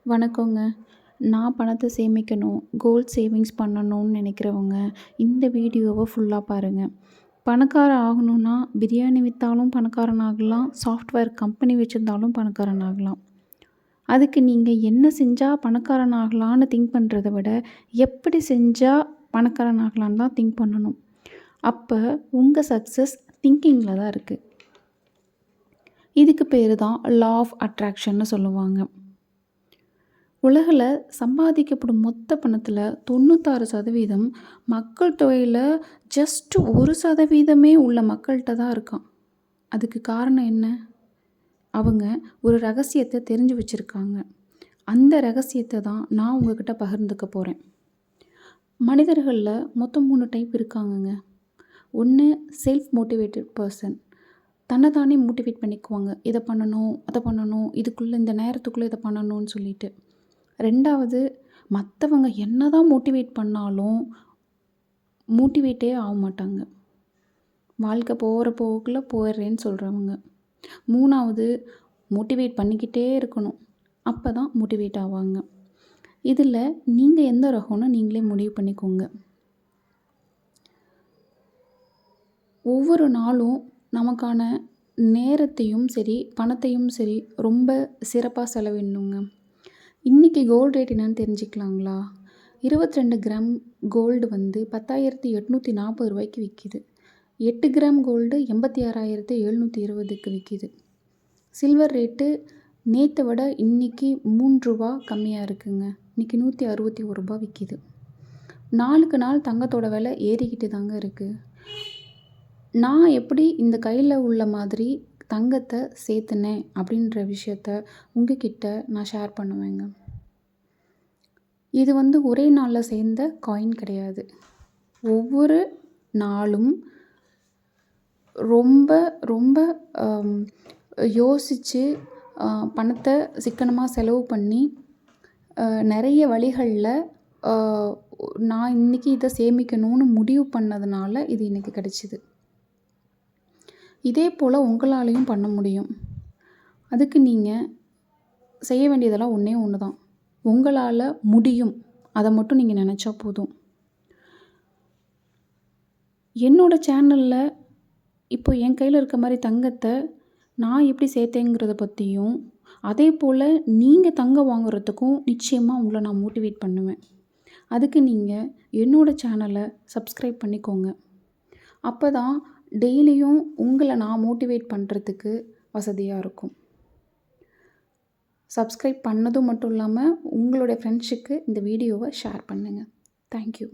வணக்கங்க. நான் பணத்த சேமிக்கணும், கோல்ட் சேவிங்ஸ் பண்ணணும்னு நினைக்கிறவங்க, இந்த வீடியோவ ஃபுல்லா பாருங்க. பணக்காரன் ஆகணும்னா, பிரியாணி வித்தாலும் பணக்காரன் ஆகலாம், சாஃப்ட்வேர் கம்பெனி வச்சிருந்தாலும் பணக்காரன் ஆகலாம். அதுக்கு நீங்க என்ன செஞ்சா பணக்காரன் ஆகலான்னு திங்க் பண்றத விட, எப்படி செஞ்சா பணக்காரன் ஆகலான்னு தான் திங்க் பண்ணணும். அப்ப உங்க சக்சஸ் திங்கிங்ல தான் இருக்கு. இதுக்கு பேரு தான் லா ஆஃப் அட்ராக்ஷன்னு சொல்லுவாங்க. உலகில் சம்பாதிக்கப்படும் மொத்த பணத்தில் 96% மக்கள் தொகையில் ஜஸ்ட் 1% உள்ள மக்கள்கிட்ட தான் இருக்கான். அதுக்கு காரணம் என்ன? அவங்க ஒரு ரகசியத்தை தெரிஞ்சு வச்சுருக்காங்க. அந்த ரகசியத்தை தான் நான் உங்ககிட்ட பகிர்ந்துக்க போகிறேன். மனிதர்களில் மொத்தம் 3 டைப் இருக்காங்கங்க. ஒன்று செல்ஃப் மோட்டிவேட்டட் பர்சன். தன்னை தானே மோட்டிவேட் பண்ணிக்குவாங்க. இதை பண்ணணும், அதை பண்ணணும், இதுக்குள்ளே இந்த நேரத்துக்குள்ளே இதை பண்ணணும்னு சொல்லிட்டு. 2வது மற்றவங்க என்ன தான் மோட்டிவேட் பண்ணாலும் மோட்டிவேட்டே ஆக மாட்டாங்க. வாழ்க்கை போகிற போக்கில் போயிடுறேன்னு சொல்கிறவங்க. 3வது மோட்டிவேட் பண்ணிக்கிட்டே இருக்கணும். அப்போ தான் மோட்டிவேட் ஆவாங்க. இதில் நீங்கள் எந்த ரகம்னு நீங்களே முடிவு பண்ணிக்கோங்க. ஒவ்வொரு நாளும் நமக்கான நேரத்தையும் சரி, பணத்தையும் சரி ரொம்ப சிறப்பாக செலவிடணுங்க. இன்றைக்கி கோல்டு ரேட் என்னென்னு தெரிஞ்சுக்கலாங்களா? 22 கிராம் கோல்டு வந்து 10,840 ரூபாய்க்கு விற்கிது. 8 கிராம் கோல்டு 86,720க்கு விற்கிது. சில்வர் ரேட்டு நேற்றை விட இன்றைக்கி 3 ரூபா கம்மியாக இருக்குங்க. இன்றைக்கி 161 ரூபா விற்கிது. நாளுக்கு நாள் தங்கத்தோட விலை ஏறிக்கிட்டு தாங்க இருக்குது. நான் எப்படி இந்த கையில் உள்ள மாதிரி தங்கத்தை சேர்த்துனேன் அப்படின்ற விஷயத்த உங்ககிட்ட நான் ஷேர் பண்ணுவேங்க. இது வந்து ஒரே நாளில் சேர்ந்த காயின் கிடையாது. ஒவ்வொரு நாளும் ரொம்ப ரொம்ப யோசித்து பணத்தை சிக்கனமாக செலவு பண்ணி நிறைய வழிகளில் நான் இன்றைக்கி இதை சேமிக்கணும்னு முடிவு பண்ணதுனால இது எனக்கு கிடச்சிது. இதே போல் உங்களாலையும் பண்ண முடியும். அதுக்கு நீங்கள் செய்ய வேண்டியதெல்லாம் ஒன்று தான். உங்களால் முடியும். அதை மட்டும் நீங்கள் நினச்சா போதும். என்னோடய சேனலில் இப்போ என் கையில் இருக்க மாதிரி தங்கத்தை நான் எப்படி சேர்த்தேங்கிறத பற்றியும், அதே போல் நீங்கள் தங்கம் வாங்குறதுக்கும் நிச்சயமாக உங்களை நான் மோட்டிவேட் பண்ணுவேன். அதுக்கு நீங்கள் என்னோடய சேனலை சப்ஸ்கிரைப் பண்ணிக்கோங்க. அப்போ தான் டெய்லியும் உங்களை நான் மோட்டிவேட் பண்ணுறதுக்கு வசதியாக இருக்கும். சப்ஸ்கிரைப் பண்ணதும் மட்டும் இல்லாமல் உங்களுடைய ஃப்ரெண்ட்ஸுக்கு இந்த வீடியோவை ஷேர் பண்ணுங்கள். தேங்க்யூ.